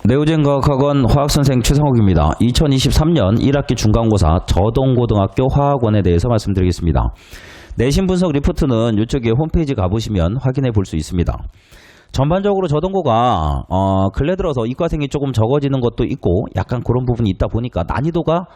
네오젠과학학원 화학선생 최성욱입니다. 2023년 1학기 중간고사 저동고등학교 화학원에 대해서 말씀드리겠습니다. 내신 분석 리포트는 이쪽에 홈페이지 가보시면 확인해 볼 수 있습니다. 전반적으로 저동고가 근래 들어서 이과생이 조금 적어지는 것도 있고 약간 그런 부분이 있다 보니까 난이도가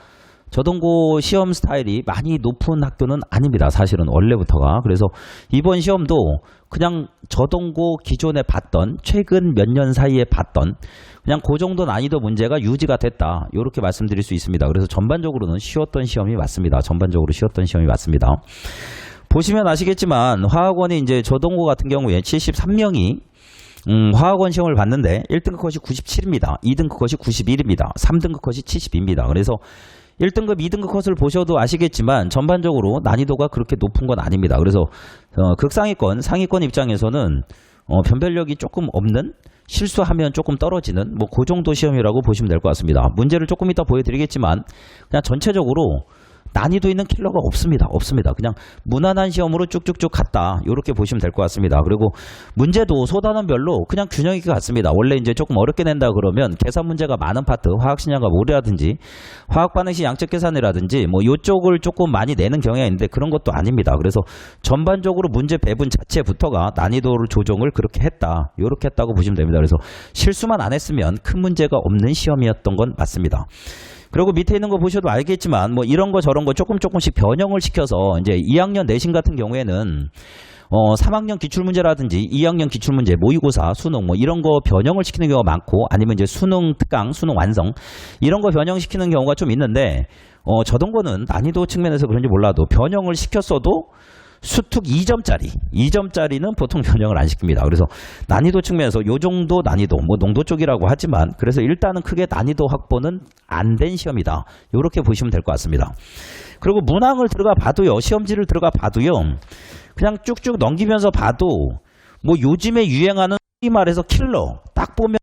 저동고 시험 스타일이 많이 높은 학교는 아닙니다. 사실은 원래부터가. 그래서 이번 시험도 그냥 저동고 기존에 봤던 최근 몇 년 사이에 봤던 그냥 그 정도 난이도 문제가 유지가 됐다. 이렇게 말씀드릴 수 있습니다. 그래서 전반적으로는 쉬웠던 시험이 맞습니다. 전반적으로 쉬웠던 시험이 맞습니다. 보시면 아시겠지만 화학원이 이제 저동고 같은 경우에 73명이 화학원 시험을 봤는데 1등급 컷이 97입니다. 2등급 컷이 91입니다. 3등급 컷이 70입니다. 그래서 1등급, 2등급 컷을 보셔도 아시겠지만 전반적으로 난이도가 그렇게 높은 건 아닙니다. 그래서 극상위권, 상위권 입장에서는 변별력이 조금 없는, 실수하면 조금 떨어지는 뭐 그 정도 시험이라고 보시면 될 것 같습니다. 문제를 조금 이따 보여드리겠지만 그냥 전체적으로 난이도 있는 킬러가 없습니다. 그냥 무난한 시험으로 쭉쭉쭉 갔다. 이렇게 보시면 될 것 같습니다. 그리고 문제도 소단원별로 그냥 균형 있게 갔습니다. 원래 이제 조금 어렵게 낸다 그러면 계산 문제가 많은 파트, 화학신양과 모래라든지 화학반응식 양적 계산이라든지 뭐 이쪽을 조금 많이 내는 경향이 있는데 그런 것도 아닙니다. 그래서 전반적으로 문제 배분 자체부터가 난이도를 조정을 그렇게 했다. 이렇게 했다고 보시면 됩니다. 그래서 실수만 안 했으면 큰 문제가 없는 시험이었던 건 맞습니다. 그리고 밑에 있는 거 보셔도 알겠지만 뭐 이런 거 저런 거 조금씩 변형을 시켜서 이제 2학년 내신 같은 경우에는 3학년 기출문제라든지 2학년 기출문제, 모의고사, 수능 뭐 이런 거 변형을 시키는 경우가 많고 아니면 이제 수능 특강, 수능 완성 이런 거 변형시키는 경우가 좀 있는데 저동고는 난이도 측면에서 그런지 몰라도 변형을 시켰어도 수특 2점짜리는 보통 변형을 안 시킵니다. 그래서 난이도 측면에서 요 정도 난이도, 뭐 농도 쪽이라고 하지만 그래서 일단은 크게 난이도 확보는 안 된 시험이다. 이렇게 보시면 될 것 같습니다. 그리고 문항을 들어가 봐도요, 시험지를 들어가 봐도요, 그냥 쭉쭉 넘기면서 봐도 뭐 요즘에 유행하는 소위 말해서 킬러 딱 보면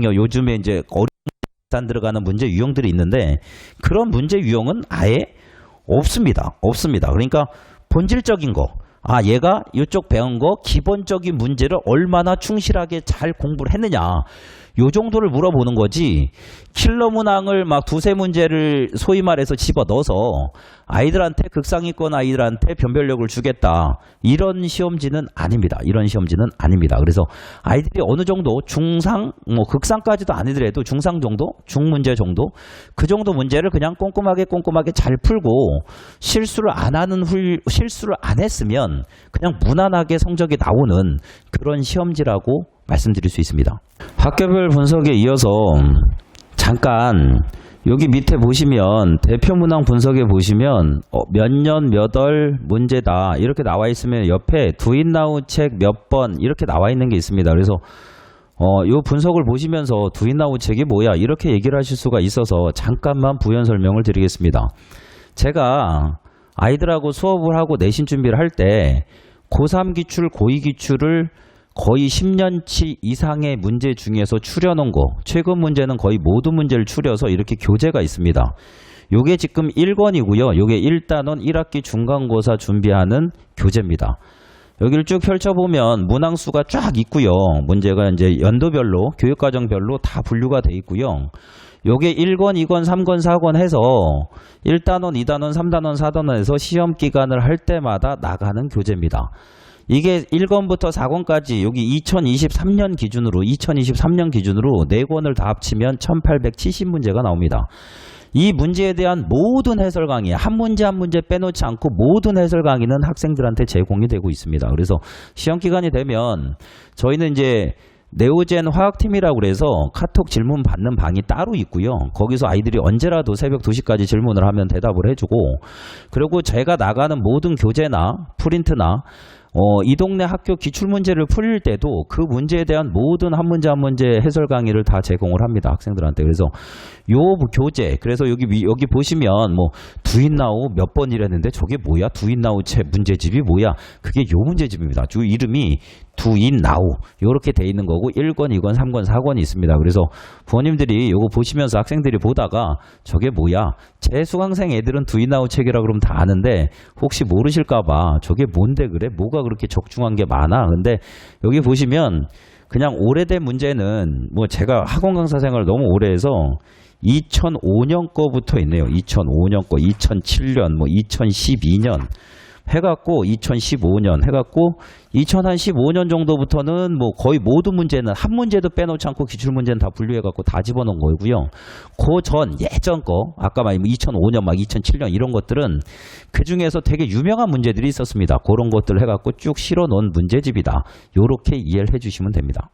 요즘에 이제 어려운 들어가는 문제 유형들이 있는데 그런 문제 유형은 아예 없습니다. 그러니까 본질적인 거, 얘가 이쪽 배운 거 기본적인 문제를 얼마나 충실하게 잘 공부를 했느냐 요 정도를 물어보는 거지 킬러 문항을 막 두세 문제를 소위 말해서 집어넣어서 아이들한테 극상위권 아이들한테 변별력을 주겠다 이런 시험지는 아닙니다. 그래서 아이들이 어느 정도 중상 뭐 극상까지도 아니더라도 중상 정도 중문제 정도 그 정도 문제를 그냥 꼼꼼하게 잘 풀고 실수를 안 했으면 그냥 무난하게 성적이 나오는 그런 시험지라고 말씀드릴 수 있습니다. 학교별 분석에 이어서 잠깐 여기 밑에 보시면 대표 문항 분석에 보시면 몇 년 몇 월 문제다 이렇게 나와 있으면 옆에 두인나우 책 몇 번 이렇게 나와 있는 게 있습니다. 그래서 요 분석을 보시면서 두인나우 책이 뭐야 이렇게 얘기를 하실 수가 있어서 잠깐만 부연 설명을 드리겠습니다. 제가 아이들하고 수업을 하고 내신 준비를 할 때 고3 기출, 고2 기출을 거의 10년치 이상의 문제 중에서 추려놓은 거 최근 문제는 거의 모든 문제를 추려서 이렇게 교재가 있습니다. 요게 지금 1권이고요. 요게 1단원 1학기 중간고사 준비하는 교재입니다. 여기를 쭉 펼쳐보면 문항수가 쫙 있고요. 문제가 이제 연도별로 교육과정별로 다 분류가 돼 있고요. 요게 1권, 2권, 3권, 4권 해서 1단원, 2단원, 3단원, 4단원에서 시험 기간을 할 때마다 나가는 교재입니다. 이게 1권부터 4권까지 여기 2023년 기준으로 4권을 다 합치면 1870문제가 나옵니다. 이 문제에 대한 모든 해설 강의 한 문제 빼놓지 않고 모든 해설 강의는 학생들한테 제공이 되고 있습니다. 그래서 시험 기간이 되면 저희는 이제 네오젠 화학팀이라고 그래서 카톡 질문 받는 방이 따로 있고요. 거기서 아이들이 언제라도 새벽 2시까지 질문을 하면 대답을 해주고 그리고 제가 나가는 모든 교재나 프린트나 이 동네 학교 기출문제를 풀릴 때도 그 문제에 대한 모든 한 문제 해설 강의를 다 제공을 합니다. 학생들한테. 그래서 요 교재, 그래서 여기 보시면 뭐 두인나우 몇 번이랬는데 저게 뭐야? 두인나우 책 문제집이 뭐야? 그게 요 문제집입니다. 주 이름이 두인나우 요렇게 돼 있는 거고 1권, 2권, 3권, 4권이 있습니다. 그래서 부모님들이 요거 보시면서 학생들이 보다가 저게 뭐야? 제 수강생 애들은 두인나우 책이라 그러면 다 아는데 혹시 모르실까 봐 저게 뭔데 그래? 뭐가 그렇게 적중한 게 많아? 근데 여기 보시면 그냥 오래된 문제는 뭐 제가 학원 강사 생활을 너무 오래 해서 2005년 거부터 있네요. 2005년 거, 2007년, 뭐 2012년 해갖고 2015년 해갖고 2015년 정도부터는 뭐 거의 모든 문제는 한 문제도 빼놓지 않고 기출 문제는 다 분류해갖고 다 집어넣은 거고요. 그 전 예전 거 아까 말한 2005년 막 2007년 이런 것들은 그 중에서 되게 유명한 문제들이 있었습니다. 그런 것들 해갖고 쭉 실어놓은 문제집이다. 요렇게 이해를 해주시면 됩니다.